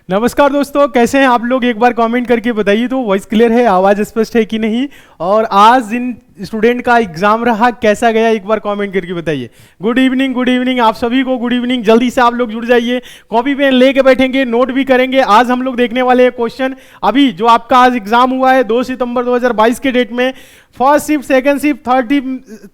नमस्कार दोस्तों, कैसे हैं आप लोग? एक बार कमेंट करके बताइए तो वॉइस क्लियर है, आवाज़ स्पष्ट है कि नहीं। और आज जिन स्टूडेंट का एग्जाम रहा कैसा गया एक बार कमेंट करके बताइए। गुड इवनिंग आप सभी को गुड इवनिंग। जल्दी से आप लोग जुड़ जाइए, कॉपी पेन लेके बैठेंगे, नोट भी करेंगे। आज हम लोग देखने वाले हैं क्वेश्चन अभी जो आपका आज एग्जाम हुआ है 2 सितंबर 2022 के डेट में। First shift, second shift,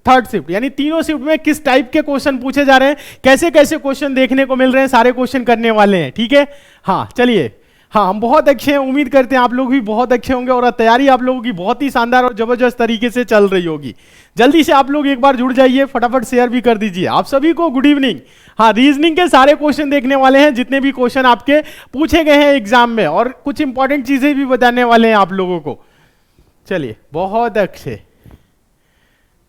third shift यानी तीनों शिफ्ट में किस टाइप के क्वेश्चन पूछे जा रहे हैं, कैसे कैसे क्वेश्चन देखने को मिल रहे हैं, सारे क्वेश्चन करने वाले हैं। ठीक है, हाँ चलिए। हाँ, हम बहुत अच्छे हैं, उम्मीद करते हैं आप लोग भी बहुत अच्छे होंगे और तैयारी आप लोगों की बहुत ही शानदार और जबरदस्त तरीके से चल रही होगी। जल्दी से आप लोग एक बार जुड़ जाइए, फटाफट शेयर भी कर दीजिए। आप सभी को गुड इवनिंग। हाँ, रीजनिंग के सारे क्वेश्चन देखने वाले हैं, जितने भी क्वेश्चन आपके पूछे गए हैं एग्जाम में, और कुछ इंपॉर्टेंट चीजें भी बताने वाले हैं आप लोगों को। चलिए, बहुत अच्छे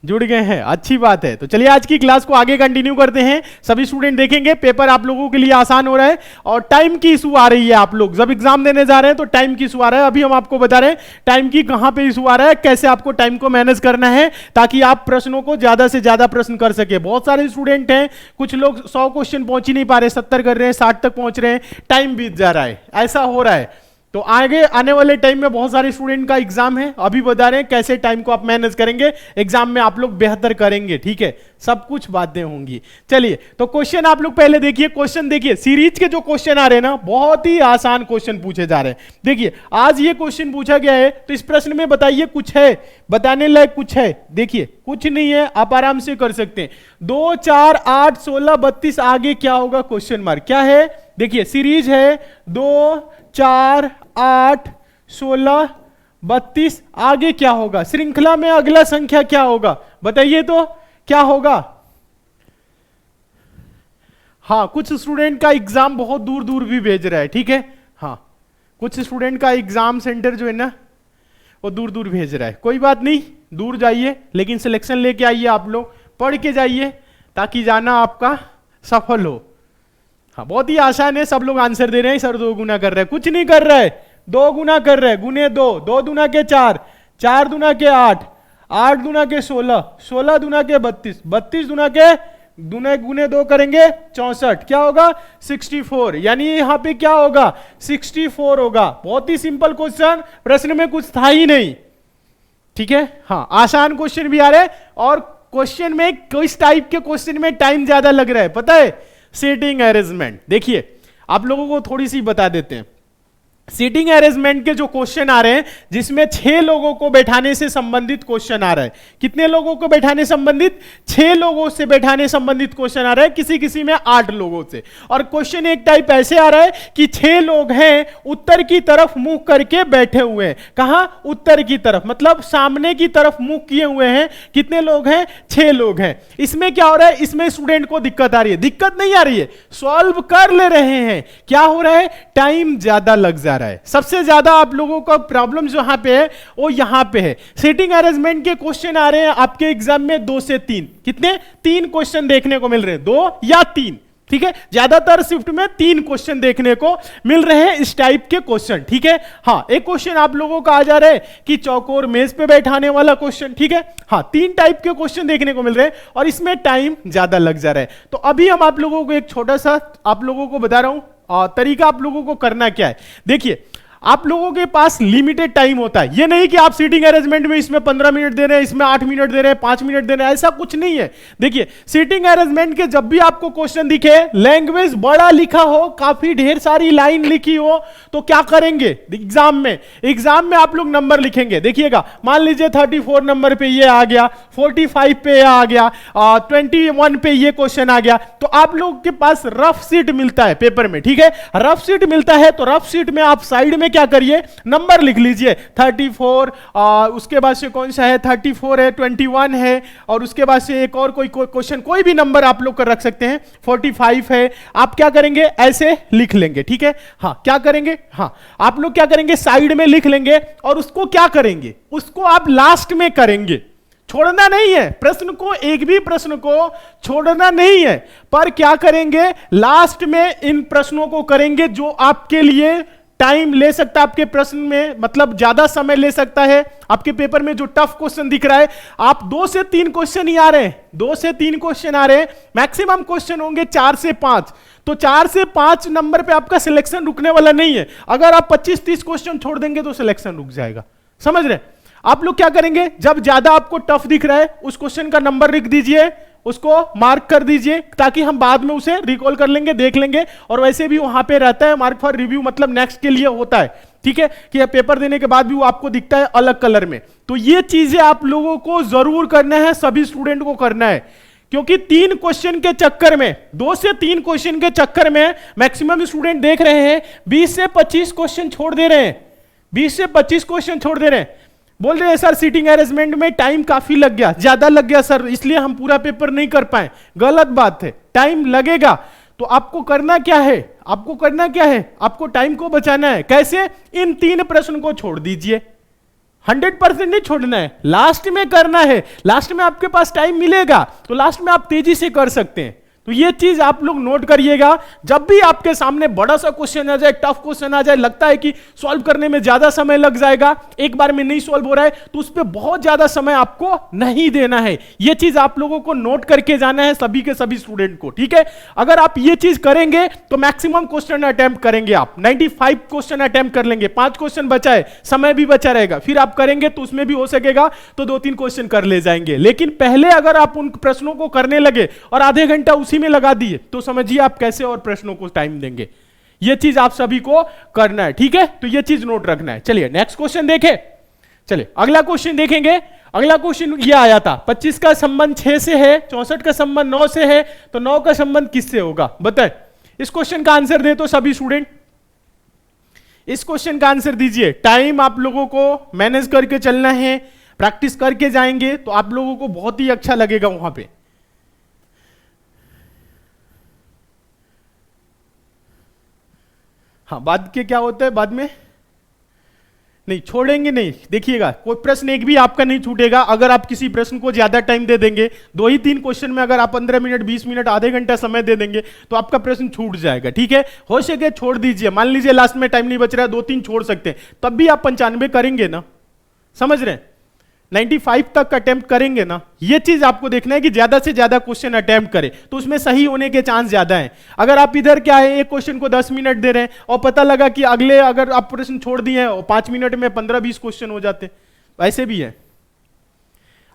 जुड़ गए हैं, अच्छी बात है। तो चलिए आज की क्लास को आगे कंटिन्यू करते हैं। सभी स्टूडेंट देखेंगे, पेपर आप लोगों के लिए आसान हो रहा है और टाइम की इशू आ रही है। आप लोग जब एग्जाम देने जा रहे हैं तो टाइम की इशू आ रहा है। अभी हम आपको बता रहे हैं टाइम की कहां पे इशू आ रहा है, कैसे आपको टाइम को मैनेज करना है ताकि आप प्रश्नों को ज्यादा से ज्यादा प्रश्न कर सके। बहुत सारे स्टूडेंट हैं, कुछ लोग 100 क्वेश्चन पहुंच ही नहीं पा रहे, 70 कर रहे हैं, 60 तक पहुंच रहे हैं, टाइम बीत जा रहा है, ऐसा हो रहा है। तो आगे आने वाले टाइम में बहुत सारे स्टूडेंट का एग्जाम है, अभी बता रहे हैं कैसे टाइम को आप मैनेज करेंगे, एग्जाम में आप लोग बेहतर करेंगे। ठीक है, सब कुछ बातें होंगी। चलिए, तो क्वेश्चन आप लोग पहले देखिए। क्वेश्चन देखिए, सीरीज के जो क्वेश्चन आ रहे हैं ना, बहुत ही आसान क्वेश्चन पूछे जा रहे हैं। देखिए, आज ये क्वेश्चन पूछा गया है, तो इस प्रश्न में बताइए कुछ है, बताने लायक कुछ है? देखिए, कुछ नहीं है, आप आराम से कर सकते हैं। 2, 4, 8, 16, 32 आगे क्या होगा? Question mark. क्या है? देखिए, सीरीज है 2, 4, 8, 16, 32, आगे क्या होगा? श्रृंखला में अगला संख्या क्या होगा? बताइए तो क्या होगा? हाँ, कुछ स्टूडेंट का एग्जाम बहुत दूर दूर भी भेज रहा है। ठीक है, हाँ, कुछ स्टूडेंट का एग्जाम सेंटर जो है ना वो दूर दूर भेज रहा है। कोई बात नहीं, दूर जाइए लेकिन सिलेक्शन लेके आइए, आप लोग पढ़ के जाइए ताकि जाना आपका सफल हो। हाँ, बहुत ही आसान है, सब लोग आंसर दे रहे हैं। सर 2 गुना कर रहे हैं, कुछ नहीं कर रहा है, 2 गुना कर रहे हैं। गुने 2, 2 दुना के 4, 4 दुना के 8, 8 दुना के 16, 16 दुना के 32, 32 दुना के गुने 2 करेंगे 64, क्या होगा? 64। यानी यहां पे क्या होगा? 64 होगा। बहुत ही सिंपल क्वेश्चन, प्रश्न में कुछ था ही नहीं। ठीक है, हाँ, आसान क्वेश्चन भी आ रहे हैं और क्वेश्चन में किस टाइप के क्वेश्चन में टाइम ज्यादा लग रहा है पता है? Seating arrangement. देखिए, आप लोगों को थोड़ी सी बता देते हैं। सीटिंग अरेंजमेंट के जो क्वेश्चन आ रहे हैं, जिसमें 6 लोगों को बैठाने से संबंधित क्वेश्चन आ रहा है। कितने लोगों को बैठाने संबंधित? 6 लोगों से बैठाने संबंधित क्वेश्चन आ रहा है, किसी किसी में 8 लोगों से। और क्वेश्चन एक टाइप ऐसे आ रहा है कि 6 लोग हैं, उत्तर की तरफ मुंह करके बैठे हुए हैं। कहां? उत्तर की तरफ, मतलब सामने की तरफ मुंह किए हुए हैं। कितने लोग हैं? 6 लोग हैं। इसमें क्या हो रहा है? इसमें स्टूडेंट को दिक्कत आ रही है। दिक्कत नहीं आ रही है, सॉल्व कर ले रहे हैं। क्या हो रहा है? टाइम ज्यादा लग जा रहा है। सबसे ज्यादा आप लोगों का प्रॉब्लम जो यहां पे है वो यहां पे है। सीटिंग अरेंजमेंट के क्वेश्चन आ रहे हैं आपके एग्जाम में 2 से 3। कितने? 3 क्वेश्चन देखने को मिल रहे हैं, 2 या 3। ठीक है, ज्यादातर शिफ्ट में 3 क्वेश्चन देखने को मिल रहे हैं, इस टाइप के क्वेश्चन। ठीक है, हाँ, एक क्वेश्चन आप लोगों का आ जा रहा है कि चौकोर मेज पे बैठाने वाला क्वेश्चन। ठीक है, हाँ, 3 टाइप के क्वेश्चन देखने को मिल रहे हैं और इसमें टाइम ज्यादा लग जा रहा है। तो अभी हम आप लोगों को एक छोटा सा आप लोगों को बता रहा हूं तरीका, आप लोगों को करना क्या है। देखिए, आप लोगों के पास लिमिटेड टाइम होता है। ये नहीं कि आप सीटिंग अरेंजमेंट में इसमें 15 मिनट दे रहे हैं, इसमें 8 मिनट दे रहे हैं, 5 मिनट दे रहे हैं, ऐसा कुछ नहीं है। देखिए, सीटिंग अरेंजमेंट के जब भी आपको क्वेश्चन दिखे, लैंग्वेज बड़ा लिखा हो, काफी ढेर सारी लाइन लिखी हो, तो क्या करेंगे? एग्जाम में आप लोग नंबर लिखेंगे। देखिएगा, मान लीजिए 34 नंबर पे ये आ गया, 45 पे आ गया, 21 पे ये क्वेश्चन आ गया, तो आप लोग के पास रफ सीट मिलता है पेपर में। ठीक है, रफ सीट मिलता है तो रफ सीट में आप साइड में क्या करिए? नंबर लिख लीजिए। 34, उसके बाद से कौन सा है? 34 है, 21 है, और उसके बाद से एक और कोई क्वेश्चन, कोई भी नंबर आप लोग कर रख सकते हैं। 45 है। आप क्या करेंगे? ऐसे लिख लेंगे। ठीक है, हाँ, क्या करेंगे? हाँ, आप लोग क्या करेंगे? साइड में लिख लेंगे और उसको क्या करेंगे? उसको आप लास्ट में करेंगे। छोड़ना नहीं है प्रश्न को, एक भी प्रश्न को छोड़ना नहीं है, पर क्या करेंगे? लास्ट में इन प्रश्नों को करेंगे जो आपके लिए टाइम ले सकता है आपके प्रश्न में, मतलब ज्यादा समय ले सकता है। आपके पेपर में जो टफ क्वेश्चन दिख रहा है, आप 2 से 3 क्वेश्चन ही आ रहे हैं, 2 से 3 क्वेश्चन आ रहे हैं, मैक्सिमम क्वेश्चन होंगे 4 से 5। तो 4 से 5 नंबर पे आपका सिलेक्शन रुकने वाला नहीं है। अगर आप 25-30 क्वेश्चन छोड़ देंगे तो सिलेक्शन रुक जाएगा। समझ रहे? आप लोग क्या करेंगे, जब ज्यादा आपको टफ दिख रहा है उस क्वेश्चन का नंबर लिख दीजिए, उसको मार्क कर दीजिए, ताकि हम बाद में उसे रिकॉल कर लेंगे, देख लेंगे। और वैसे भी वहां पे रहता है मार्क फॉर रिव्यू, मतलब नेक्स्ट के लिए होता है, ठीक है, कि पेपर देने के बाद भी वो आपको दिखता है अलग कलर में। तो ये चीजें आप लोगों को जरूर करना है, सभी स्टूडेंट को करना है, क्योंकि 3 क्वेश्चन के चक्कर में, 2 से 3 क्वेश्चन के चक्कर में मैक्सिमम स्टूडेंट देख रहे हैं 20 से 25 क्वेश्चन छोड़ दे रहे हैं, 20 से 25 क्वेश्चन छोड़ दे रहे हैं। बोल रहे हैं सर सीटिंग अरेंजमेंट में टाइम काफी लग गया, ज्यादा लग गया सर, इसलिए हम पूरा पेपर नहीं कर पाए। गलत बात है, टाइम लगेगा। तो आपको करना क्या है, आपको करना क्या है, आपको टाइम को बचाना है। कैसे? इन 3 प्रश्न को छोड़ दीजिए, 100% नहीं छोड़ना है, लास्ट में करना है। लास्ट में आपके पास टाइम मिलेगा तो लास्ट में आप तेजी से कर सकते हैं। तो ये चीज आप लोग नोट करिएगा। जब भी आपके सामने बड़ा सा क्वेश्चन आ जाए, टफ क्वेश्चन आ जाए, लगता है कि सॉल्व करने में ज्यादा समय लग जाएगा, एक बार में नहीं सॉल्व हो रहा है, तो उस पर बहुत ज्यादा समय आपको नहीं देना है। ये चीज आप लोगों को नोट करके जाना है, सभी के सभी स्टूडेंट को, ठीक है। अगर आप ये चीज करेंगे तो मैक्सिमम क्वेश्चन अटेम्प्ट करेंगे आप, 95 क्वेश्चन अटेम्प्ट कर लेंगे। 5 क्वेश्चन बचा है, समय भी बचा रहेगा, फिर आप करेंगे तो उसमें भी हो सकेगा तो 2-3 क्वेश्चन कर ले जाएंगे। लेकिन पहले अगर आप उन प्रश्नों को करने लगे और आधे घंटा उसी में लगा दिए तो समझिए आप कैसे और प्रश्नों को टाइम देंगे। ये चीज आप सभी को करना है, ठीक है। तो ये चीज नोट रखना है। चलिए नेक्स्ट क्वेश्चन देखें। चलिए अगला क्वेश्चन देखेंगे। अगला क्वेश्चन ये आया था, 25 का संबंध 6 से है, 64 का संबंध 9 से है, तो 9 का संबंध किससे होगा बताए। इस क्वेश्चन का आंसर दे तो सभी स्टूडेंट इस क्वेश्चन का आंसर दीजिए। टाइम आप लोगों को मैनेज करके चलना है, प्रैक्टिस करके जाएंगे तो आप लोगों को बहुत ही अच्छा लगेगा वहां पे। हाँ, बाद के क्या होता है, बाद में नहीं छोड़ेंगे, नहीं देखिएगा, कोई प्रश्न एक भी आपका नहीं छूटेगा। अगर आप किसी प्रश्न को ज्यादा टाइम दे देंगे, 2 ही 3 क्वेश्चन में अगर आप 15 मिनट 20 मिनट आधे घंटा समय दे देंगे तो आपका प्रश्न छूट जाएगा, ठीक है। हो सके छोड़ दीजिए, मान लीजिए लास्ट में टाइम नहीं बच रहा है, 2-3 छोड़ सकते हैं, तब भी आप 95 करेंगे ना, समझ रहे हैं, 95 तक अटेम्प्ट करेंगे ना। ये चीज आपको देखना है कि ज्यादा से ज्यादा क्वेश्चन अटेम्प्ट करें तो उसमें सही होने के चांस ज्यादा हैं। अगर आप इधर क्या है, एक क्वेश्चन को 10 मिनट दे रहे हैं और पता लगा कि अगले अगर आप प्रश्न छोड़ दिए हैं और 5 मिनट में 15-20 क्वेश्चन हो जाते, ऐसे भी है।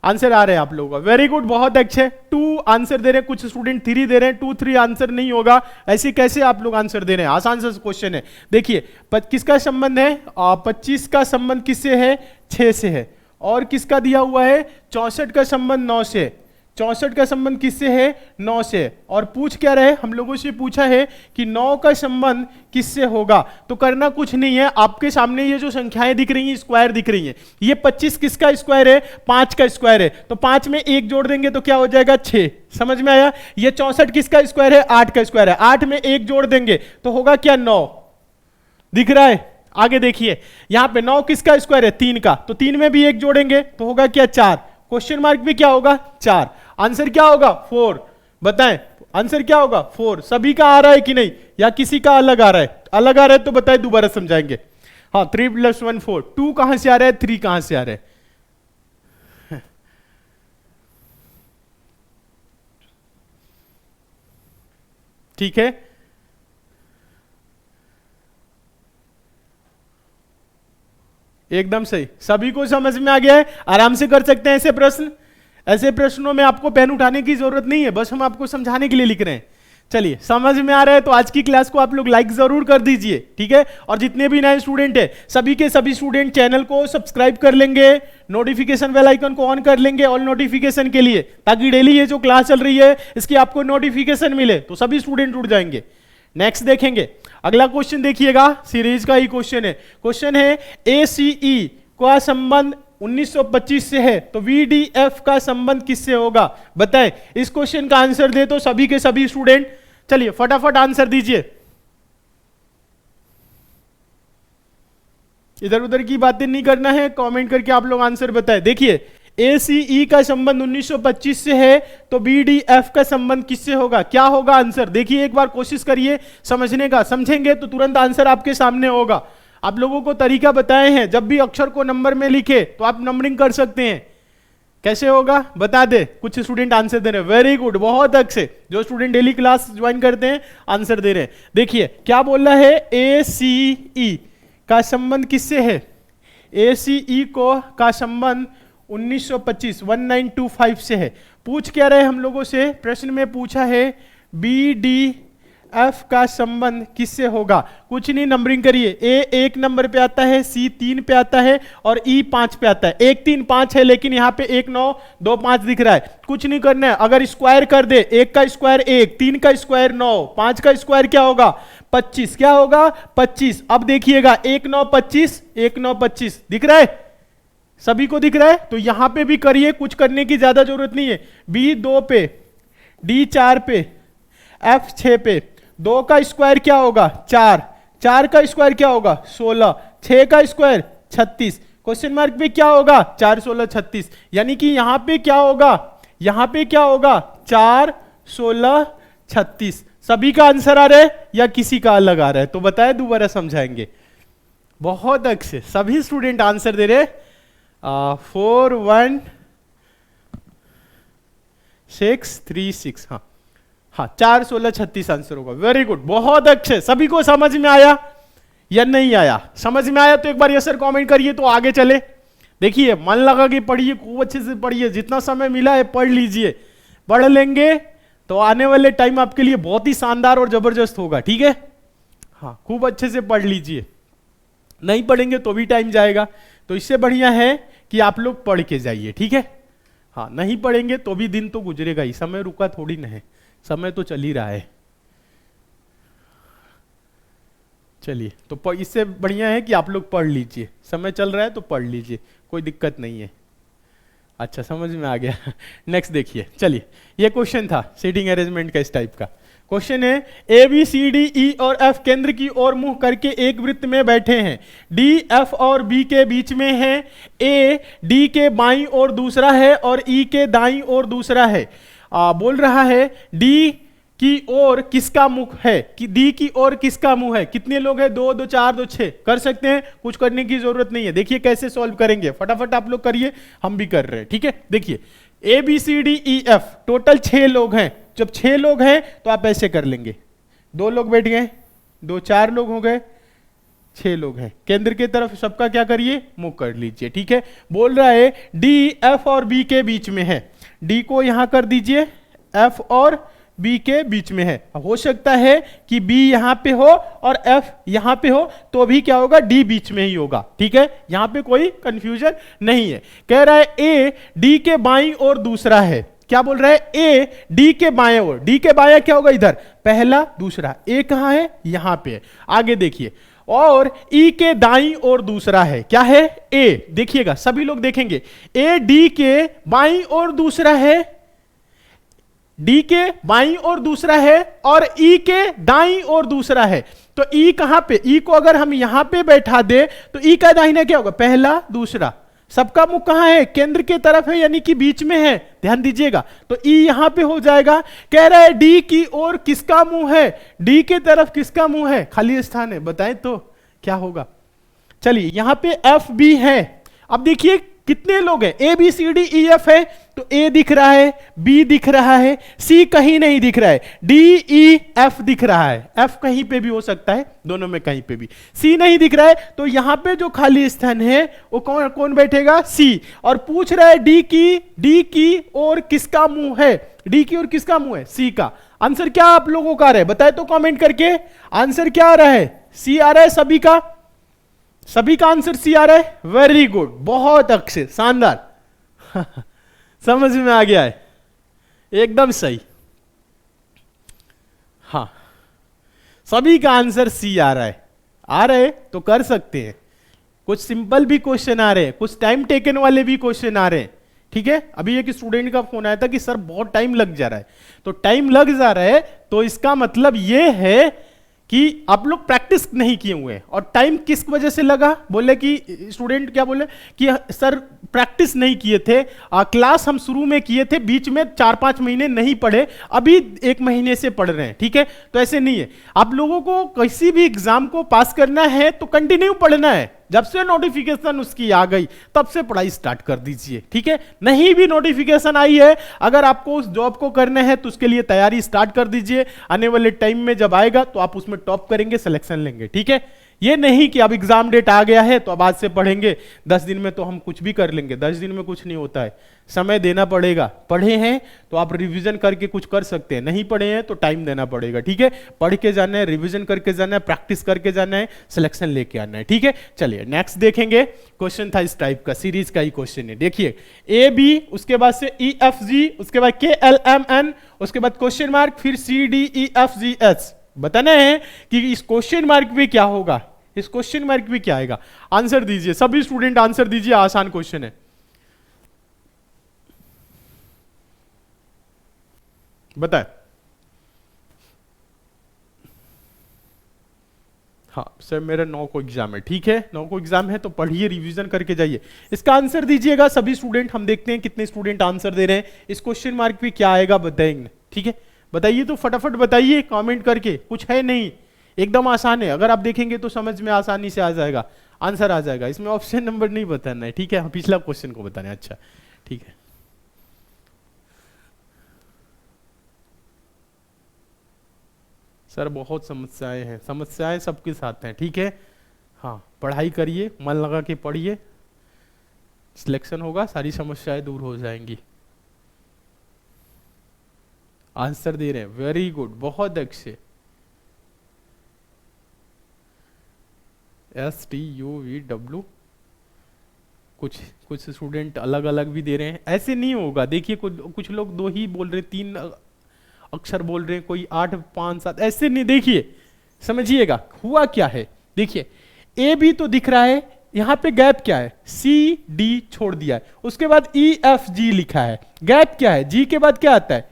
आंसर आ रहे हैं आप लोगों का, वेरी गुड, बहुत अच्छे। 2 आंसर दे रहे हैं, कुछ स्टूडेंट 3 दे रहे हैं, 2-3 आंसर नहीं होगा। ऐसे कैसे आप लोग आंसर दे रहे हैं, आसान सा क्वेश्चन है। देखिए किसका संबंध है, 25 का संबंध किससे है, 6 से है, और किसका दिया हुआ है, 64 का संबंध 9 से, 64 का संबंध किससे है, 9 से। और पूछ क्या रहे, हम लोगों से पूछा है कि 9 का संबंध किससे होगा। तो करना कुछ नहीं है, आपके सामने ये जो संख्याएं दिख रही हैं, स्क्वायर दिख रही हैं, ये 25 किसका स्क्वायर है, 5 का स्क्वायर है, तो 5 में 1 जोड़ देंगे तो क्या हो जाएगा, 6। समझ में आया। ये 64 किसका स्क्वायर है, 8 का स्क्वायर है, 8 में 1 जोड़ देंगे तो होगा क्या, 9। दिख रहा है। आगे देखिए, यहां पे 9 किसका स्क्वायर है, 3 का, तो 3 में भी 1 जोड़ेंगे तो होगा क्या, 4। क्वेश्चन मार्क भी क्या होगा, 4। आंसर क्या होगा, 4। बताएं आंसर क्या होगा, 4। सभी का आ रहा है कि नहीं, या किसी का अलग आ रहा है, अलग आ रहा है तो बताएं, दोबारा समझाएंगे। हाँ, 3 + 1 4, 2 कहां से आ रहा है, 3 कहां से आ रहा है। ठीक है, एकदम सही, सभी को समझ में आ गया है। आराम से कर सकते हैं ऐसे प्रश्न। ऐसे प्रश्नों में आपको पेन उठाने की जरूरत नहीं है, बस हम आपको समझाने के लिए लिख रहे हैं। चलिए, समझ में आ रहा है तो आज की क्लास को आप लोग लाइक जरूर कर दीजिए, ठीक है। और जितने भी नए स्टूडेंट है, सभी के सभी स्टूडेंट चैनल को सब्सक्राइब कर लेंगे, नोटिफिकेशन बेल आइकन को ऑन कर लेंगे ऑल नोटिफिकेशन के लिए, ताकि डेली ये जो क्लास चल रही है इसकी आपको नोटिफिकेशन मिले, तो सभी स्टूडेंट जुड़ जाएंगे। नेक्स्ट देखेंगे, अगला क्वेश्चन देखिएगा, सीरीज का ही क्वेश्चन है। क्वेश्चन है ACE का संबंध 1925 से है, तो VDF का संबंध किससे होगा बताएं। इस क्वेश्चन का आंसर दे तो सभी के सभी स्टूडेंट, चलिए फटाफट आंसर दीजिए। इधर उधर की बातें नहीं करना है, कमेंट करके आप लोग आंसर बताएं। देखिए ACE का संबंध 1925 से है, तो BDF का संबंध किससे होगा? क्या होगा आंसर? देखिए एक बार कोशिश करिए समझने का, समझेंगे तो तुरंत आंसर आपके सामने होगा। आप लोगों को तरीका बताए हैं, जब भी अक्षर को नंबर में लिखे तो आप नंबरिंग कर सकते हैं। कैसे होगा बता दे। कुछ स्टूडेंट आंसर दे रहे हैं, वेरी गुड, बहुत अच्छे। जो स्टूडेंट डेली क्लास ज्वाइन करते हैं आंसर दे रहे हैं। देखिए क्या बोल रहा है, ACE का संबंध किससे है? ACE को का संबंध 1925 से है। पूछ क्या रहे हम लोगों से? प्रश्न में पूछा है BDF का संबंध किससे होगा? कुछ नहीं, नंबरिंग करिए। A 1 नंबर पे आता है, C 3 पे आता है और E 5 पे आता है। 1 3 5 है, लेकिन यहाँ पे 1 9 2 5 दिख रहा है। कुछ नहीं करना है, अगर स्क्वायर कर दे, 1 का स्क्वायर 1, 3 का स्क्वायर 9, 5 का स्क्वायर क्या होगा? 25। क्या होगा? 25। अब देखिएगा 1 9 25, 1 9 25 दिख रहा है, सभी को दिख रहा है। तो यहां पे भी करिए, कुछ करने की ज्यादा जरूरत नहीं है। B 2 पे, D 4 पे, F 6 पे। 2 का स्क्वायर क्या होगा? 4, 4 का स्क्वायर क्या होगा? 16, 6 का स्क्वायर 36। क्वेश्चन मार्क पे क्या होगा? 4 16 36। यानी कि यहां पे क्या होगा? यहां पे क्या होगा? 4 16 36। सभी का आंसर आ रहा है या किसी का अलग आ रहा है? तो बताए, दोबारा समझाएंगे। बहुत अच्छे, सभी स्टूडेंट आंसर दे रहे। 4 1 6 3 6, हाँ हाँ, 4 16 36 आंसर होगा। वेरी गुड, बहुत अच्छे। सभी को समझ में आया या नहीं आया? समझ में आया तो एक बार यस सर कमेंट करिए, तो आगे चले। देखिए मन लगा कि पढ़िए, खूब अच्छे से पढ़िए, जितना समय मिला है पढ़ लीजिए। पढ़ लेंगे तो आने वाले टाइम आपके लिए बहुत ही शानदार और जबरदस्त होगा, ठीक है? हाँ, खूब अच्छे से पढ़ लीजिए। नहीं पढ़ेंगे तो भी टाइम जाएगा, तो इससे बढ़िया है कि आप लोग पढ़ के जाइए, ठीक है? हाँ, नहीं पढ़ेंगे तो भी दिन तो गुजरेगा ही, समय रुका थोड़ी ना है, समय तो चल ही रहा है। चलिए, तो इससे बढ़िया है कि आप लोग पढ़ लीजिए, समय चल रहा है तो पढ़ लीजिए, कोई दिक्कत नहीं है। अच्छा, समझ में आ गया। नेक्स्ट देखिए, चलिए, ये क्वेश्चन था सीटिंग अरेंजमेंट का, इस टाइप का क्वेश्चन है। ए बी सी डी ई और एफ केंद्र की ओर मुंह करके एक वृत्त में बैठे हैं। डी एफ और बी के बीच में है। ए डी के बाईं ओर दूसरा है और ई के दाईं ओर दूसरा है। बोल रहा है डी की ओर किसका मुख है? कि डी की ओर किसका मुंह है? कितने लोग हैं? 2 2 4 2 6। कर सकते हैं, कुछ करने की जरूरत नहीं है। देखिए कैसे सॉल्व करेंगे, फटाफट आप लोग करिए, हम भी कर रहे हैं, ठीक है? देखिए A B C D E F, total 6 लोग हैं। जब 6 लोग हैं तो आप ऐसे कर लेंगे, 2 लोग बैठ गए, 2 4 लोग हो गए, 6 लोग हैं। केंद्र की तरफ सबका क्या करिए? मुंह कर लीजिए, ठीक है? बोल रहा है डी एफ और बी के बीच में है। डी को यहां कर दीजिए, एफ और बी के बीच में है। हो सकता है कि बी यहां पे हो और एफ यहां पे हो, तो भी क्या होगा? डी बीच में ही होगा, ठीक है? यहां पे कोई कंफ्यूजन नहीं है। कह रहा है ए डी के बाईं ओर दूसरा है। क्या बोल रहा है? ए डी के बाएं ओर। डी के बाएं क्या होगा? इधर पहला दूसरा। ए कहां है? यहां पे है। आगे देखिए, और ई के दाईं ओर दूसरा है। क्या है? ए। देखिएगा, सभी लोग देखेंगे, ए डी के बाईं ओर दूसरा है, डी के बाईं ओर दूसरा है और ई के दाईं ओर दूसरा है। तो ई कहां पे? ई को अगर हम यहां पे बैठा दे तो ई का दाहिना क्या होगा? पहला दूसरा। सबका मुंह कहां है? केंद्र की तरफ है, यानी कि बीच में है। ध्यान दीजिएगा, तो ई यहां पे हो जाएगा। कह रहा है डी की ओर किसका मुंह है? डी की तरफ किसका मुंह है? खाली स्थान है, बताएं तो क्या होगा? चलिए, यहां पे एफ बी है। अब देखिए कितने लोग हैं? A B C D E F है, तो ए दिख रहा है, बी दिख रहा है, सी कहीं नहीं दिख रहा है, डी ई एफ दिख रहा है। एफ कहीं पे भी हो सकता है, दोनों में कहीं पे भी। सी नहीं दिख रहा है, तो यहां पे जो खाली स्थान है वो कौन कौन बैठेगा? सी। और पूछ रहा है डी की और किसका मुंह है? डी की ओर किसका मुंह है? सी का। आंसर क्या आप लोगों का आ रहा है? बताए तो कॉमेंट करके। आंसर क्या आ रहा है? सी आ रहा है सभी का। सभी का आंसर सी आ रहा है। वेरी गुड, बहुत अच्छे, शानदार। समझ में आ गया है, एकदम सही। हाँ, सभी का आंसर सी आ रहा है। आ रहे तो कर सकते हैं। कुछ सिंपल भी क्वेश्चन आ रहे हैं, कुछ टाइम टेकन वाले भी क्वेश्चन आ रहे हैं, ठीक है? अभी एक स्टूडेंट का फोन आया था कि सर बहुत टाइम लग जा रहा है। तो टाइम लग जा रहा है तो इसका मतलब यह है कि आप लोग प्रैक्टिस नहीं किए हुए हैं। और टाइम किस वजह से लगा? बोले कि स्टूडेंट क्या बोले कि सर प्रैक्टिस नहीं किए थे। क्लास हम शुरू में किए थे, बीच में 4-5 महीने नहीं पढ़े, अभी 1 महीने से पढ़ रहे हैं, ठीक है। तो ऐसे नहीं है, आप लोगों को किसी भी एग्जाम को पास करना है तो कंटिन्यू पढ़ना है। जब से नोटिफिकेशन उसकी आ गई तब से पढ़ाई स्टार्ट कर दीजिए, ठीक है। नहीं भी नोटिफिकेशन आई है, अगर आपको उस जॉब को करना है तो उसके लिए तैयारी स्टार्ट कर दीजिए। आने वाले टाइम में जब आएगा तो आप उसमें टॉप करेंगे, सिलेक्शन लेंगे, ठीक है। ये नहीं कि अब एग्जाम डेट आ गया है तो अब आज से पढ़ेंगे, 10 दिन में तो हम कुछ भी कर लेंगे। 10 दिन में कुछ नहीं होता है, समय देना पड़ेगा। पढ़े हैं तो आप रिवीजन करके कुछ कर सकते हैं, नहीं पढ़े हैं तो टाइम देना पड़ेगा, ठीक है। पढ़ के जाना है, रिवीजन करके जाना है, प्रैक्टिस करके जाना है, सिलेक्शन लेके आना है, ठीक है। चलिए नेक्स्ट देखेंगे। क्वेश्चन था इस टाइप का, सीरीज का ही क्वेश्चन है। देखिए AB, उसके बाद से EFG, उसके बाद KLMN, उसके बाद क्वेश्चन मार्क, फिर CDEFGH। बताना है कि इस क्वेश्चन मार्क में क्या होगा, इस क्वेश्चन मार्क में क्या आएगा। आंसर दीजिए, सभी स्टूडेंट आंसर दीजिए, आसान क्वेश्चन है। बताए। हाँ सर, मेरा 9 को एग्जाम है, ठीक है। 9 को एग्जाम है तो पढ़िए, रिवीजन करके जाइए। इसका आंसर दीजिएगा सभी स्टूडेंट, हम देखते हैं कितने स्टूडेंट आंसर दे रहे हैं। इस क्वेश्चन मार्क पे क्या आएगा बताएंगे, ठीक है। बताइए तो फटाफट बताइए कमेंट करके, कुछ है नहीं, एकदम आसान है। अगर आप देखेंगे तो समझ में आसानी से आ जाएगा, आंसर आ जाएगा। इसमें ऑप्शन नंबर नहीं बताना है, ठीक है, पिछला क्वेश्चन को बताना है। अच्छा ठीक है। सर बहुत समस्याएं हैं, समस्याएं सबके साथ हैं, ठीक है। हाँ पढ़ाई करिए, मन लगा के पढ़िए, सिलेक्शन होगा, सारी समस्याएं दूर हो जाएंगी। आंसर दे रहे हैं, वेरी गुड, बहुत अच्छे। STUVW, कुछ कुछ स्टूडेंट अलग अलग भी दे रहे हैं, ऐसे नहीं होगा। देखिए कुछ लोग 2 ही बोल रहे हैं, 3 अक्षर बोल रहे हैं, कोई 8, 5, 7, ऐसे नहीं। देखिए समझिएगा हुआ क्या है। देखिए AB तो दिख रहा है, यहां पे गैप क्या है, CD छोड़ दिया है, उसके बाद EFG लिखा है, गैप क्या है, G के बाद क्या आता है,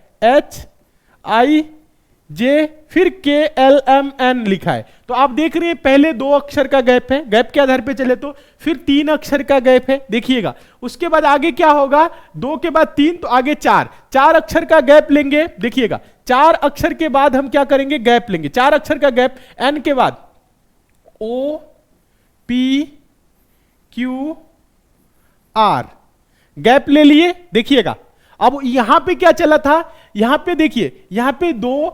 HIJ, फिर KLMN लिखा है। तो आप देख रहे हैं पहले 2 अक्षर का गैप है, गैप के आधार पे चले तो, फिर 3 अक्षर का गैप है, देखिएगा। उसके बाद आगे क्या होगा, 2 के बाद 3 तो आगे 4 अक्षर का गैप लेंगे, देखिएगा। 4 अक्षर के बाद हम क्या करेंगे, गैप लेंगे, 4 अक्षर का गैप, N के बाद OPQR, गैप ले लिए, देखिएगा। अब यहां पे क्या चला था, यहां पे देखिए, यहां पे 2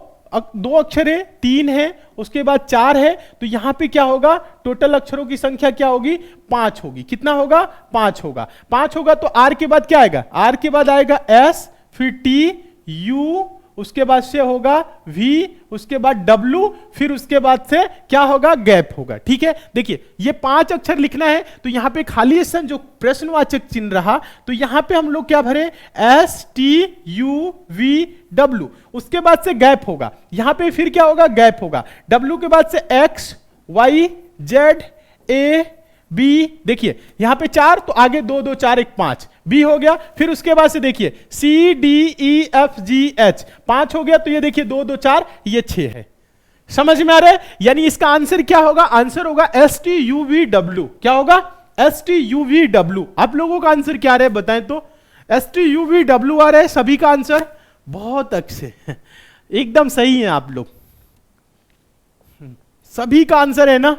अक्षर है, 3 है, उसके बाद 4 है, तो यहां पे क्या होगा, टोटल अक्षरों की संख्या क्या होगी, 5 होगी। कितना होगा, 5 होगा। 5 होगा तो R के बाद क्या आएगा, R के बाद आएगा S, फिर T, U, उसके बाद से होगा V, उसके बाद W, फिर उसके बाद से क्या होगा, गैप होगा, ठीक है। देखिए ये 5 अक्षर लिखना है तो यहां पे खाली स्थान जो प्रश्नवाचक चिन्ह रहा, तो यहां पे हम लोग क्या भरे, STUVW, उसके बाद से गैप होगा, यहां पे फिर क्या होगा, गैप होगा। W के बाद से X, Y, Z, A, B, देखिए यहां पे 4 तो आगे 2, 2, 4, 1, 5, B हो गया। फिर उसके बाद से देखिए CDEFGH, 5 हो गया, तो ये देखिए 2, 2, 4, ये 6 है। समझ में आ रहा है, यानी इसका आंसर क्या होगा, आंसर होगा STUVW। क्या होगा, STUVW। आप लोगों का आंसर क्या आ रहा है बताएं तो, STUVW आ रहा है सभी का आंसर, बहुत अच्छे, एकदम सही है आप लोग। सभी का आंसर है ना,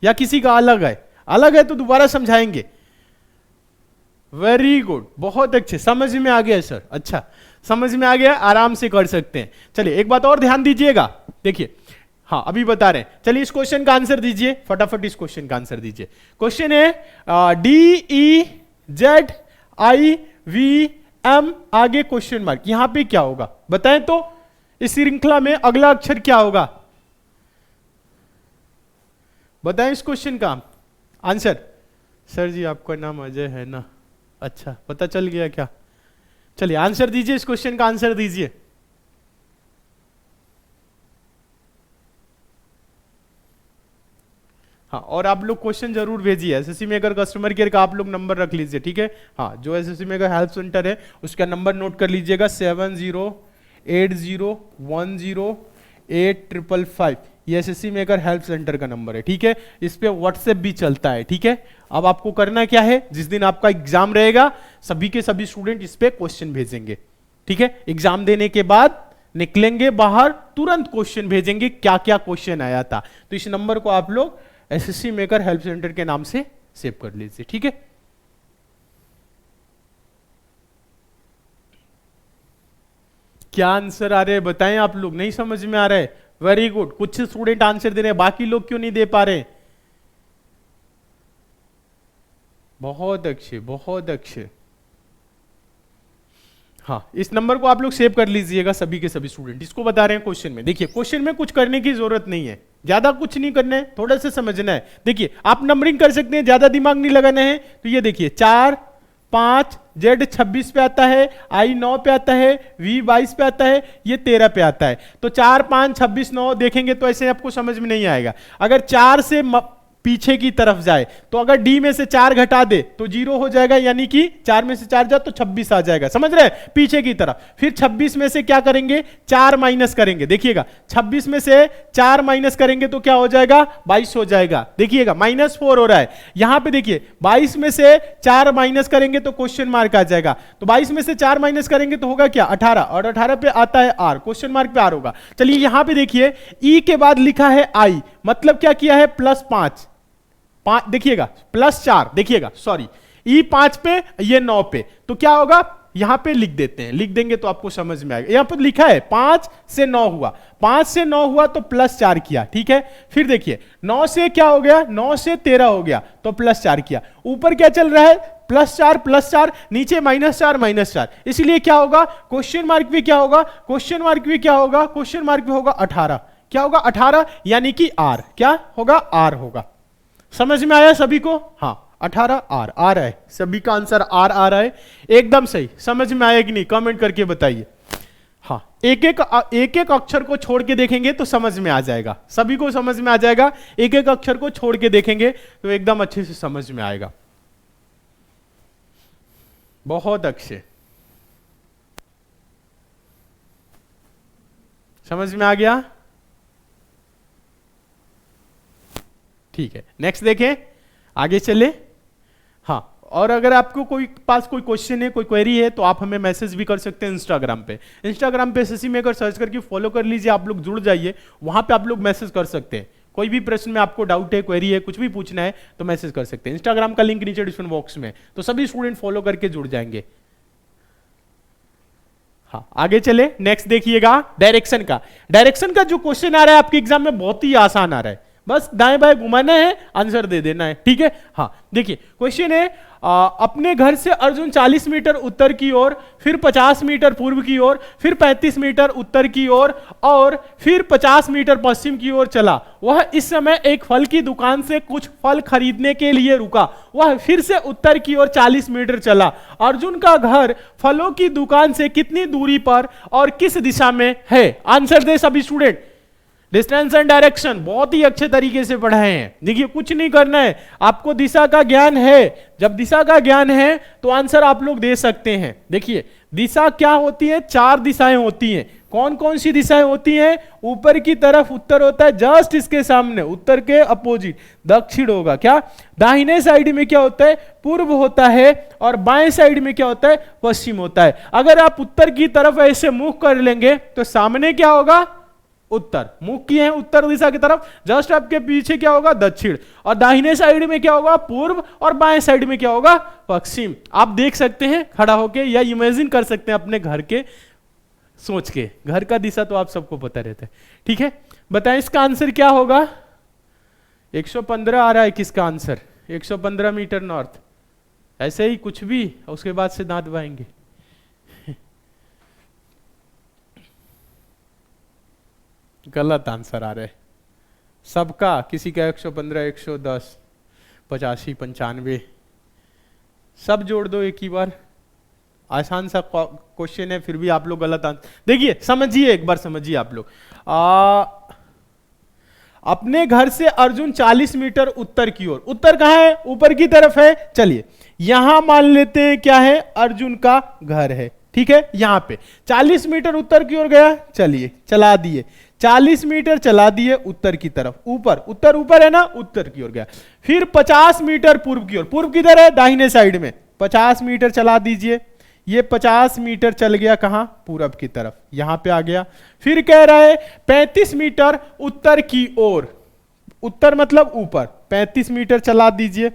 या किसी का अलग है, अलग है तो दोबारा समझाएंगे। वेरी गुड, बहुत अच्छे, समझ में आ गया सर। अच्छा समझ में आ गया, आराम से कर सकते हैं। चलिए एक बात और ध्यान दीजिएगा, देखिए हाँ अभी बता रहे हैं। चलिए इस क्वेश्चन का आंसर दीजिए, फटाफट इस क्वेश्चन का आंसर दीजिए। क्वेश्चन है DEZIVM, आगे क्वेश्चन मार्क, यहां पे क्या होगा बताएं तो, इस श्रृंखला में अगला अक्षर क्या होगा, बताएं इस क्वेश्चन का आंसर। सर जी आपका नाम अजय है ना, अच्छा पता चल गया क्या। चलिए आंसर दीजिए, इस क्वेश्चन का आंसर दीजिए। हाँ और आप लोग क्वेश्चन जरूर भेजिए, एसएससी मेकर कस्टमर केयर का आप लोग नंबर रख लीजिए, ठीक है। हाँ जो एसएससी मेकर हेल्प सेंटर है उसका नंबर नोट कर लीजिएगा, 708010108555। ये एसएससी मेकर हेल्प सेंटर का नंबर है, ठीक है। इस पे व्हाट्सएप भी चलता है, ठीक है। अब आपको करना क्या है, जिस दिन आपका एग्जाम रहेगा सभी के सभी स्टूडेंट इस पे क्वेश्चन भेजेंगे, ठीक है। एग्जाम देने के बाद निकलेंगे बाहर, तुरंत क्वेश्चन भेजेंगे क्या क्या क्वेश्चन आया था। तो इस नंबर को आप लोग एसएससी मेकर हेल्प सेंटर के नाम से सेव कर लीजिए, ठीक है। क्या आंसर आ रहे हैं बताएं आप लोग, नहीं समझ में आ रहा है? वेरी गुड, कुछ स्टूडेंट आंसर दे रहे हैं, बाकी लोग क्यों नहीं दे पा रहे? बहुत अच्छे, बहुत अच्छे। हाँ, इस नंबर को आप लोग सेव कर लीजिएगा सभी के सभी स्टूडेंट। इसको बता रहे हैं क्वेश्चन में, देखिए क्वेश्चन में कुछ करने की जरूरत नहीं है, ज्यादा कुछ नहीं करना है, थोड़ा सा समझना है। देखिए आप नंबरिंग कर सकते हैं, ज्यादा दिमाग नहीं लगाना है। तो ये देखिए 4, 5, Z 26 पे आता है, I 9 पे आता है, V 22 पे आता है, ये 13 पे आता है। तो 4, 5, 26, 9 देखेंगे तो ऐसे आपको समझ में नहीं आएगा। अगर 4 से पीछे की तरफ जाए तो अगर डी में से 4 घटा दे तो 0 हो जाएगा, यानी कि 4 में से 4 जाए तो 26 आ जाएगा, समझ रहे हैं? पीछे की तरफ। फिर 26 में से क्या करेंगे, 4 माइनस करेंगे। देखिएगा 26 में से 4 माइनस करेंगे तो क्या हो जाएगा, 22 हो जाएगा। देखिएगा -4 हो रहा है यहां पे। देखिए 22 में से 4 माइनस करेंगे तो क्वेश्चन मार्क आ जाएगा। तो 22 में से 4 माइनस करेंगे तो होगा क्या, 18, और 18 पे आता है R, क्वेश्चन मार्क पे R होगा। चलिए यहां पे देखिए E के बाद लिखा है I, मतलब क्या किया है, +5, देखिएगा +4, देखिएगा सॉरी, E 5 पे, ये 9 पे, तो क्या होगा, यहां पे लिख देते हैं, लिख देंगे तो आपको समझ में आएगा। यहां पर लिखा है 5 से 9 हुआ, 5 से 9 हुआ तो +4 किया, ठीक है। फिर देखिए 9 से क्या हो गया, 9 से 13 हो गया तो +4 किया। ऊपर क्या चल रहा है, +4, नीचे -4, इसलिए क्या होगा, क्वेश्चन मार्क भी क्या होगा, क्वेश्चन मार्क भी क्या होगा, क्वेश्चन मार्क भी होगा 18। क्या होगा, 18, यानी कि R, क्या होगा, R होगा। समझ में आया सभी को? हाँ, 18 R आ रहा है, सभी का आंसर R आ रहा है, एकदम सही। समझ में आया कि नहीं, कमेंट करके बताइए। हाँ, एक एक अक्षर को छोड़ के देखेंगे तो समझ में आ जाएगा, सभी को समझ में आ जाएगा। एक एक अक्षर को छोड़ के देखेंगे तो एकदम अच्छे से समझ में आएगा। बहुत अच्छे, समझ में आ गया? ठीक है, नेक्स्ट देखें, आगे चले। हाँ, और अगर आपको कोई पास कोई क्वेश्चन है, कोई क्वेरी है, तो आप हमें मैसेज भी कर सकते हैं इंस्टाग्राम पे। इंस्टाग्राम पे एसएससी मेकर सर्च करके फॉलो कर लीजिए, आप लोग जुड़ जाइए, वहां पे आप लोग मैसेज कर सकते हैं। कोई भी प्रश्न में आपको डाउट है, क्वेरी है, कुछ भी पूछना है तो मैसेज कर सकते हैं। इंस्टाग्राम का लिंक नीचे डिस्क्रिप्शन बॉक्स में, तो सभी स्टूडेंट फॉलो करके जुड़ जाएंगे। हाँ, आगे चले, नेक्स्ट देखिएगा डायरेक्शन का। डायरेक्शन का जो क्वेश्चन आ रहा है आपके एग्जाम में बहुत ही आसान आ रहा है, बस दाएं बाएं घुमाना है, आंसर दे देना है, ठीक है। हाँ देखिए क्वेश्चन है, अपने घर से अर्जुन 40 मीटर उत्तर की ओर, फिर 50 मीटर पूर्व की ओर, फिर 35 मीटर उत्तर की ओर, और फिर 50 मीटर पश्चिम की ओर चला। वह इस समय एक फल की दुकान से कुछ फल खरीदने के लिए रुका। वह फिर से उत्तर की ओर 40 मीटर चला। अर्जुन का घर फलों की दुकान से कितनी दूरी पर और किस दिशा में है? आंसर दे सभी स्टूडेंट। डिस्टेंस एंड डायरेक्शन बहुत ही अच्छे तरीके से पढ़ाए हैं। देखिए कुछ नहीं करना है, आपको दिशा का ज्ञान है। जब दिशा का ज्ञान है तो आंसर आप लोग दे सकते हैं। देखिए दिशा क्या होती है, 4 दिशाएं होती हैं। कौन कौन सी दिशाएं होती हैं? ऊपर की तरफ उत्तर होता है, जस्ट इसके सामने उत्तर के अपोजिट दक्षिण होगा। क्या दाहिने साइड में क्या होता है? पूर्व होता है, और बाएं साइड में क्या होता है? पश्चिम होता है। अगर आप उत्तर की तरफ ऐसे मुंह कर लेंगे तो सामने क्या होगा? उत्तर। मुंह किए हैं उत्तर दिशा की तरफ, जस्ट आपके पीछे क्या होगा? दक्षिण। और दाहिने साइड में क्या होगा? पूर्व। और बाएं साइड में क्या होगा? पश्चिम। आप देख सकते हैं खड़ा होके, या इमेजिन कर सकते हैं अपने घर के सोच के। घर का दिशा तो आप सबको पता रहता है, ठीक है। बताएं इसका आंसर क्या होगा? 115 आ रहा है किसका आंसर? 115 metre north. ऐसे ही कुछ भी, उसके बाद से दांत दबाएंगे। गलत आंसर आ रहा है सबका, किसी का 115, 110, 85, 95, सब जोड़ दो एक ही बार। आसान सा क्वेश्चन है, फिर भी आप लोग गलत आंसर। देखिए समझिए, एक बार समझिए आप लोग। अपने घर से अर्जुन 40 मीटर उत्तर की ओर, उत्तर कहां है? ऊपर की तरफ है। चलिए यहां मान लेते हैं क्या है? अर्जुन का घर है, ठीक है। यहां पे 40 मीटर उत्तर की ओर गया, चलिए चला दिए। 40 मीटर चला दिए उत्तर की तरफ, ऊपर, उत्तर ऊपर है ना, उत्तर की ओर गया। फिर 50 मीटर पूर्व की ओर, पूर्व किधर है, दाहिने साइड में, 50 मीटर चला दीजिए। ये 50 मीटर चल गया कहां, पूरब की तरफ, यहां पे आ गया। फिर कह रहा है 35 मीटर उत्तर की ओर, उत्तर मतलब ऊपर, 35 मीटर चला दीजिए,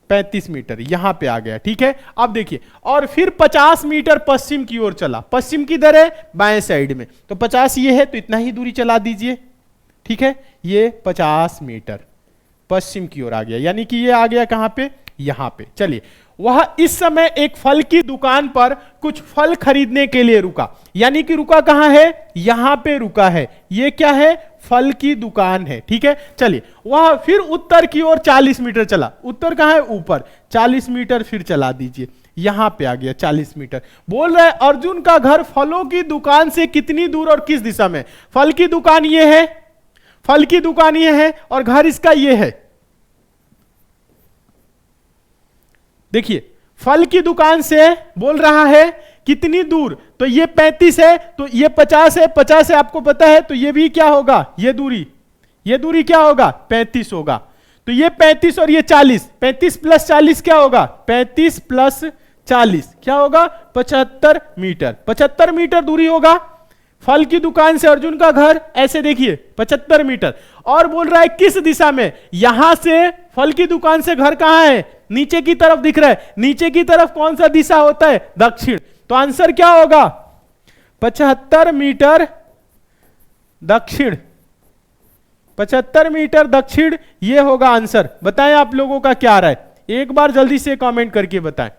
35 मीटर यहां पे आ गया, ठीक है। अब देखिए, और फिर 50 मीटर पश्चिम की ओर चला, पश्चिम किधर है, बाएं साइड में, तो 50 ये है तो इतना ही दूरी चला दीजिए, ठीक है। ये 50 मीटर पश्चिम की ओर आ गया, यानी कि ये आ गया कहां पे, यहां पे। चलिए, वह इस समय एक फल की दुकान पर कुछ फल खरीदने के लिए रुका, यानी कि रुका कहां है, यहां पे रुका है। ये क्या है, फल की दुकान है, ठीक है। चलिए, वह फिर उत्तर की ओर 40 मीटर चला, उत्तर कहां है, ऊपर, 40 मीटर फिर चला दीजिए, यहां पे आ गया 40 मीटर। बोल रहा है अर्जुन का घर फलों की दुकान से कितनी दूर और किस दिशा में। फल की दुकान ये है, फल की दुकान ये है, और घर इसका ये है। देखिए, फल की दुकान से बोल रहा है कितनी दूर, तो ये 35 है, तो ये 50 है, 50 है आपको पता है, तो ये भी क्या होगा, ये दूरी क्या होगा, 35 होगा। तो ये 35 और ये 40, 35 प्लस 40 क्या होगा, 35 प्लस 40 क्या होगा, 75 मीटर, 75 मीटर दूरी होगा फल की दुकान से अर्जुन का घर। ऐसे देखिए 75 मीटर, और बोल रहा है किस दिशा में, यहां से फल की दुकान से घर कहां है, नीचे की तरफ दिख रहा है, नीचे की तरफ कौन सा दिशा होता है, दक्षिण। तो आंसर क्या होगा, 75 मीटर दक्षिण, 75 मीटर दक्षिण, ये होगा आंसर। बताएं आप लोगों का क्या आ रहा है, एक बार जल्दी से कमेंट करके बताएं,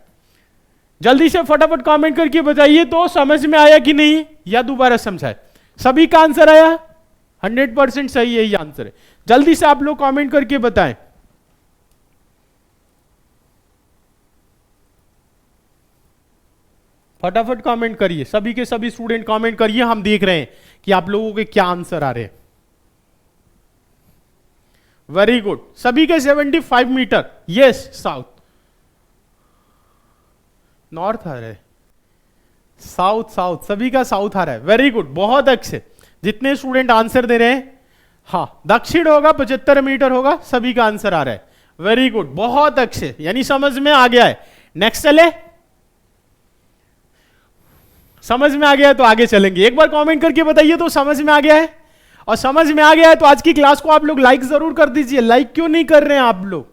जल्दी से फटाफट कमेंट करके बताइए तो समझ में आया कि नहीं, या दोबारा समझाए। सभी का आंसर आया, 100% सही है, ये आंसर है। जल्दी से आप लोग कमेंट करके बताएं। फटाफट कमेंट करिए, सभी के सभी स्टूडेंट कमेंट करिए, हम देख रहे हैं कि आप लोगों के क्या आंसर आ रहे हैं। वेरी गुड, सभी के 75 मीटर, यस, साउथ, नॉर्थ आ रहा है, साउथ, साउथ, सभी का साउथ आ रहा है। वेरी गुड, बहुत अच्छे, जितने स्टूडेंट आंसर दे रहे हैं, हाँ, दक्षिण होगा, 75 मीटर होगा, सभी का आंसर आ रहा है। वेरी गुड, बहुत अच्छे, यानी समझ में आ गया है। नेक्स्ट चले, समझ में आ गया है तो आगे चलेंगे। एक बार कमेंट करके बताइए तो समझ में आ गया है, और समझ में आ गया है तो आज की क्लास को आप लोग लाइक जरूर कर दीजिए। लाइक क्यों नहीं कर रहे हैं आप लोग,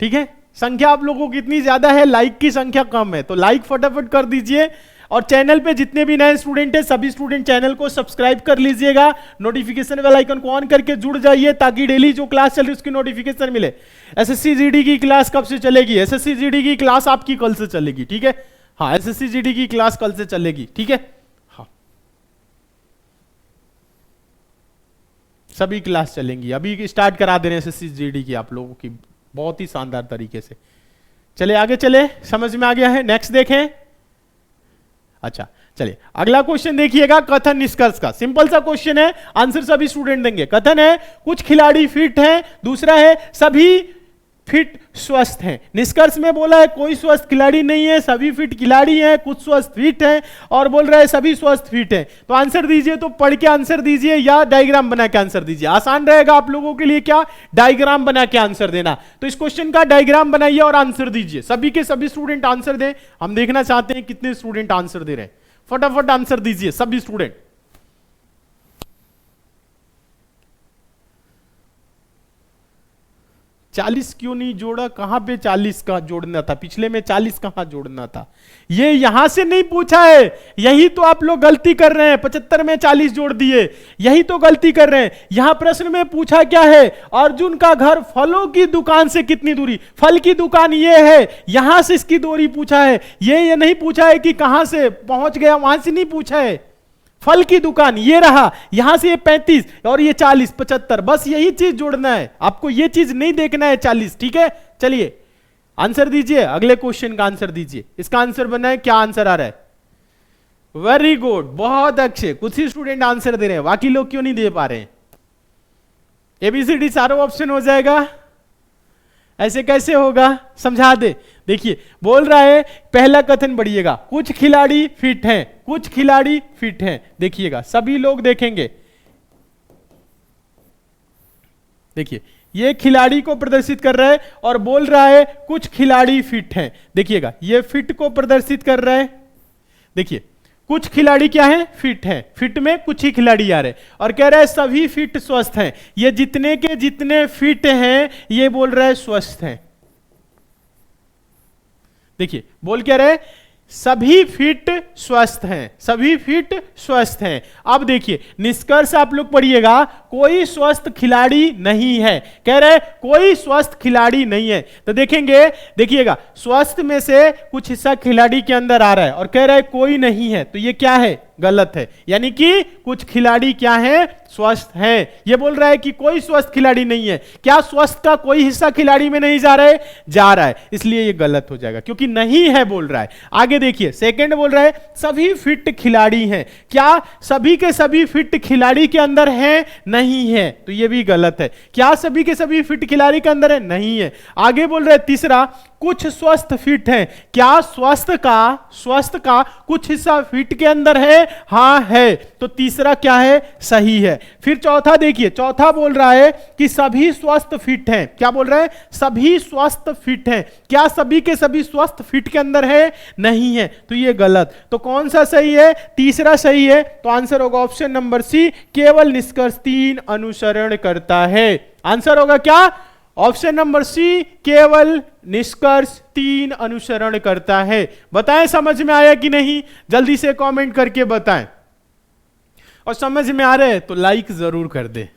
ठीक है, संख्या आप लोगों की इतनी ज्यादा है, लाइक की संख्या कम है, तो लाइक फटाफट कर दीजिए। और चैनल पे जितने भी नए स्टूडेंट हैं, सभी स्टूडेंट चैनल को सब्सक्राइब कर लीजिएगा, नोटिफिकेशन बेल आइकन को ऑन करके जुड़ जाइए, ताकि डेली जो क्लास चल रही है उसकी नोटिफिकेशन मिले। एसएससी जीडी की क्लास कब से चलेगी, एसएससी जीडी की क्लास आपकी कल से चलेगी, ठीक है, हाँ, एसएससी जीडी की क्लास कल से चलेगी, ठीक है, हाँ, सभी क्लास चलेंगी, अभी स्टार्ट करा दे रहे हैं एसएससी जीडी की आप लोगों की, बहुत ही शानदार तरीके से। चले आगे चले, समझ में आ गया है, नेक्स्ट देखें। अच्छा, चलिए अगला क्वेश्चन देखिएगा, कथन निष्कर्ष का। सिंपल सा क्वेश्चन है, आंसर सभी स्टूडेंट देंगे। कथन है कुछ खिलाड़ी फिट हैं, दूसरा है सभी फिट स्वस्थ हैं। निष्कर्ष में बोला है कोई स्वस्थ खिलाड़ी नहीं है, सभी फिट खिलाड़ी हैं, कुछ स्वस्थ फिट हैं, और बोल रहा है सभी स्वस्थ फिट हैं। तो आंसर दीजिए, तो पढ़ के आंसर दीजिए या डायग्राम बना के आंसर दीजिए। आसान रहेगा आप लोगों के लिए क्या, डायग्राम बना के आंसर देना। तो इस क्वेश्चन का डायग्राम बनाइए और आंसर दीजिए। सभी के सभी स्टूडेंट आंसर दें, हम देखना चाहते हैं कितने स्टूडेंट आंसर दे रहे हैं। फटाफट आंसर दीजिए सभी स्टूडेंट। 40 क्यों नहीं जोड़ा, कहां पे 40 का जोड़ना था, पिछले में 40 कहां जोड़ना था, ये यहां से नहीं पूछा है, यही तो आप लोग गलती कर रहे हैं। 75 में 40 जोड़ दिए, यही तो गलती कर रहे हैं। यहां प्रश्न में पूछा क्या है, अर्जुन का घर फलों की दुकान से कितनी दूरी, फल की दुकान ये है, यहां से इसकी दूरी पूछा है, ये नहीं पूछा है कि कहां से पहुंच गया, वहां से नहीं पूछा है। फल की दुकान ये रहा, यहां से ये 35 और ये 40, 75, बस यही चीज जोड़ना है आपको, ये चीज नहीं देखना है 40, ठीक है। चलिए आंसर दीजिए, अगले क्वेश्चन का आंसर दीजिए। इसका आंसर बनाए, क्या आंसर आ रहा है, वेरी गुड, बहुत अच्छे, कुछ ही स्टूडेंट आंसर दे रहे हैं, बाकी लोग क्यों नहीं दे पा रहे हैं। एबीसीडी सारा ऑप्शन हो जाएगा, ऐसे कैसे होगा, समझा दे। देखिए बोल रहा है पहला कथन पढ़िएगा, कुछ खिलाड़ी फिट हैं, कुछ खिलाड़ी फिट हैं। देखिएगा सभी लोग देखेंगे देखिए ये खिलाड़ी को प्रदर्शित कर रहा है और बोल रहा है कुछ खिलाड़ी फिट हैं। देखिएगा ये फिट को प्रदर्शित कर रहा है। देखिए कुछ खिलाड़ी क्या है, फिट है, फिट में कुछ ही खिलाड़ी आ रहे और कह रहा है सभी फिट स्वस्थ हैं। ये जितने के जितने फिट हैं ये बोल रहा है स्वस्थ हैं। देखिए बोल क्या रहे, सभी फिट स्वस्थ हैं, सभी फिट स्वस्थ हैं। अब देखिए निष्कर्ष आप लोग पढ़िएगा, कोई स्वस्थ खिलाड़ी नहीं है। कह रहे कोई स्वस्थ खिलाड़ी नहीं है। तो देखेंगे, देखिएगा स्वस्थ में से कुछ हिस्सा खिलाड़ी के अंदर आ रहा है और कह रहा है कोई नहीं है, तो ये क्या है, गलत है। यानी कि कुछ खिलाड़ी क्या है, स्वस्थ हैं। ये बोल रहा है कि कोई स्वस्थ खिलाड़ी नहीं है। क्या स्वस्थ का कोई हिस्सा खिलाड़ी में नहीं जा रहा है, जा रहा है, इसलिए ये गलत हो जाएगा क्योंकि नहीं है बोल रहा है। आगे देखिए सेकंड बोल रहा है सभी फिट खिलाड़ी हैं। क्या सभी के सभी फिट खिलाड़ी के अंदर हैं, नहीं है, तो ये भी गलत है। क्या सभी के सभी फिट खिलाड़ी के अंदर है, नहीं है। आगे बोल रहा है तीसरा कुछ स्वस्थ फिट हैं। क्या स्वस्थ का कुछ हिस्सा फिट के अंदर है, हां है, तो तीसरा क्या है, सही है। फिर चौथा देखिए, चौथा बोल रहा है कि सभी स्वस्थ फिट हैं। क्या बोल रहा है, सभी स्वस्थ फिट हैं। क्या सभी के सभी स्वस्थ फिट के अंदर है, नहीं है, तो ये गलत। तो कौन सा सही है, तीसरा सही है। तो आंसर होगा ऑप्शन नंबर सी, केवल निष्कर्ष 3 अनुसरण करता है। आंसर होगा क्या, ऑप्शन नंबर सी, केवल निष्कर्ष 3 अनुसरण करता है। बताएं समझ में आया कि नहीं, जल्दी से कमेंट करके बताएं। और समझ में आ रहा है तो लाइक जरूर कर दे,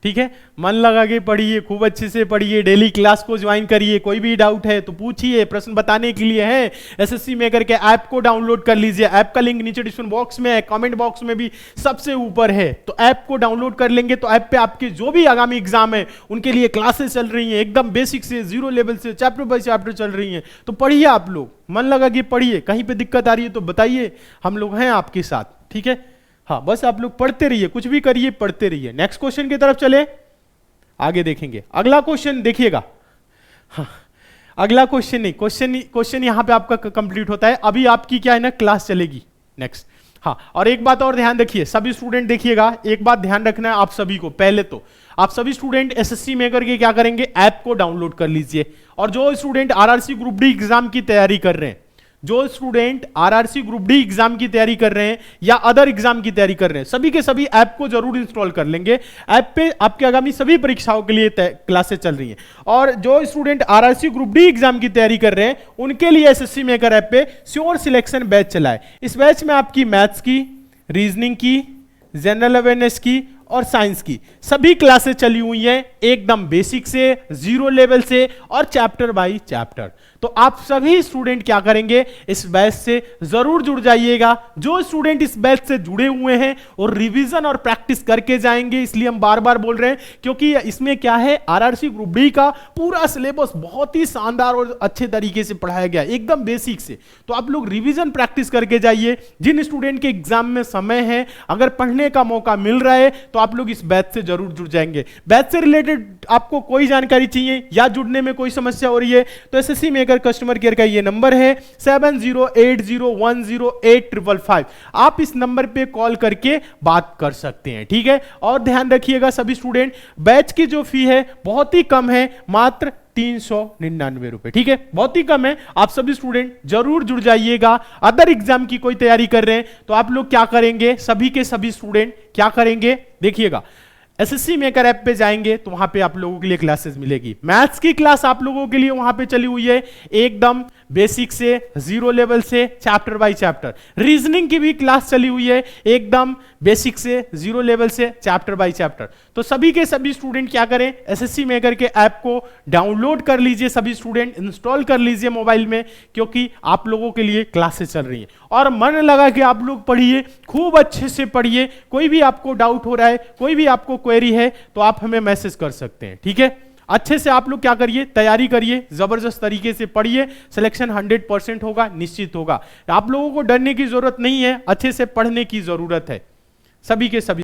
ठीक है। मन लगा के पढ़िए, खूब अच्छे से पढ़िए, डेली क्लास को ज्वाइन करिए। कोई भी डाउट है तो पूछिए, प्रश्न बताने के लिए है। एसएससी मेकर के ऐप को डाउनलोड कर लीजिए। ऐप का लिंक नीचे डिस्क्रिप्शन बॉक्स में है, कमेंट बॉक्स में भी सबसे ऊपर है। तो ऐप को डाउनलोड कर लेंगे तो ऐप पे आपके जो भी आगामी एग्जाम है उनके लिए क्लासेस चल रही हैं, एकदम बेसिक से, जीरो लेवल से, चैप्टर बाय चैप्टर चल रही हैं। तो पढ़िए, आप लोग मन लगा के पढ़िए। कहीं पर दिक्कत आ रही है तो बताइए, हम लोग हैं आपके साथ, ठीक है। हाँ, बस आप लोग पढ़ते रहिए, कुछ भी करिए, पढ़ते रहिए। नेक्स्ट क्वेश्चन की तरफ चले, आगे देखेंगे। अगला क्वेश्चन देखिएगा। हाँ, अगला क्वेश्चन नहीं, क्वेश्चन यहां पे आपका कंप्लीट होता है। अभी आपकी क्या है ना, क्लास चलेगी नेक्स्ट। हाँ, और एक बात और ध्यान रखिए सभी स्टूडेंट, देखिएगा एक बात ध्यान रखना है आप सभी को। पहले तो आप सभी स्टूडेंट एसएससी मेकर के क्या करेंगे, ऐप को डाउनलोड कर लीजिए। और जो student RRC group D exam की तैयारी कर रहे हैं, जो student RRC group D exam की तैयारी कर रहे हैं या अदर एग्जाम की तैयारी कर रहे हैं, सभी के सभी ऐप को जरूर इंस्टॉल कर लेंगे। ऐप पे आपके आगामी सभी परीक्षाओं के लिए क्लासेस चल रही हैं। और जो student RRC group D exam की तैयारी कर रहे हैं उनके लिए एसएससी मेकर ऐप पे श्योर सिलेक्शन बैच चला है। इस बैच में आपकी मैथ्स की, रीजनिंग की, जनरल अवेयरनेस की और साइंस की सभी क्लासेस चली हुई हैं, एकदम बेसिक से, जीरो लेवल से और चैप्टर बाय चैप्टर। तो आप सभी स्टूडेंट क्या करेंगे, इस बैच से जरूर जुड़ जाइएगा। जो स्टूडेंट इस बैच से जुड़े हुए हैं और रिवीजन और प्रैक्टिस करके जाएंगे, इसलिए हम बार बार बोल रहे हैं क्योंकि इसमें क्या है, आरआरसी ग्रुप डी का पूरा सिलेबस बहुत ही शानदार और अच्छे तरीके से पढ़ाया गया, एकदम बेसिक से। तो आप लोग रिवीजन प्रैक्टिस करके जाइए। जिन स्टूडेंट के एग्जाम में समय है, अगर पढ़ने का मौका मिल रहा है तो आप लोग इस बैच से जरूर जुड़ जाएंगे। बैच से रिलेटेड आपको कोई जानकारी चाहिए या जुड़ने में कोई समस्या हो रही है तो एसएससी मेकर कस्टमर केयर का ये नंबर है 7080108555। आप इस नंबर पे कॉल करके बात कर सकते हैं, ठीक है। और ध्यान रखिएगा सभी स्टूडेंट, बैच की जो फी है बहुत ही कम है, मात्र 399 रुपए, ठीक है, बहुत ही कम है। आप सभी स्टूडेंट जरूर जुड़ जाइएगा। अदर एग्जाम की कोई तैयारी कर रहे हैं तो आप लोग क्या करेंगे, सभी के सभी स्टूडेंट क्या करेंगे, देखिएगा एसएससी मेकर ऐप पे जाएंगे तो वहां पे आप लोगों के लिए क्लासेस मिलेगी। मैथ्स की क्लास आप लोगों के लिए वहां पे चली हुई है, एकदम बेसिक से, जीरो लेवल से, चैप्टर बाय चैप्टर। रीजनिंग की भी क्लास चली हुई है, एकदम बेसिक से, जीरो लेवल से, चैप्टर बाय चैप्टर। तो सभी के सभी स्टूडेंट क्या करें, एसएससी मेकर के ऐप को डाउनलोड कर लीजिए, सभी स्टूडेंट इंस्टॉल कर लीजिए मोबाइल में, क्योंकि आप लोगों के लिए क्लासेस चल रही हैं। और मन लगा कि आप लोग पढ़िए, खूब अच्छे से पढ़िए। कोई भी आपको डाउट हो रहा है, कोई भी आपको क्वेरी है तो आप हमें मैसेज कर सकते हैं, ठीक है। अच्छे से आप लोग क्या करिए, तैयारी करिए, जबरदस्त तरीके से पढ़िए। सिलेक्शन 100% होगा, निश्चित होगा। आप लोगों को डरने की जरूरत नहीं है, अच्छे से पढ़ने की जरूरत है, सभी के सभी।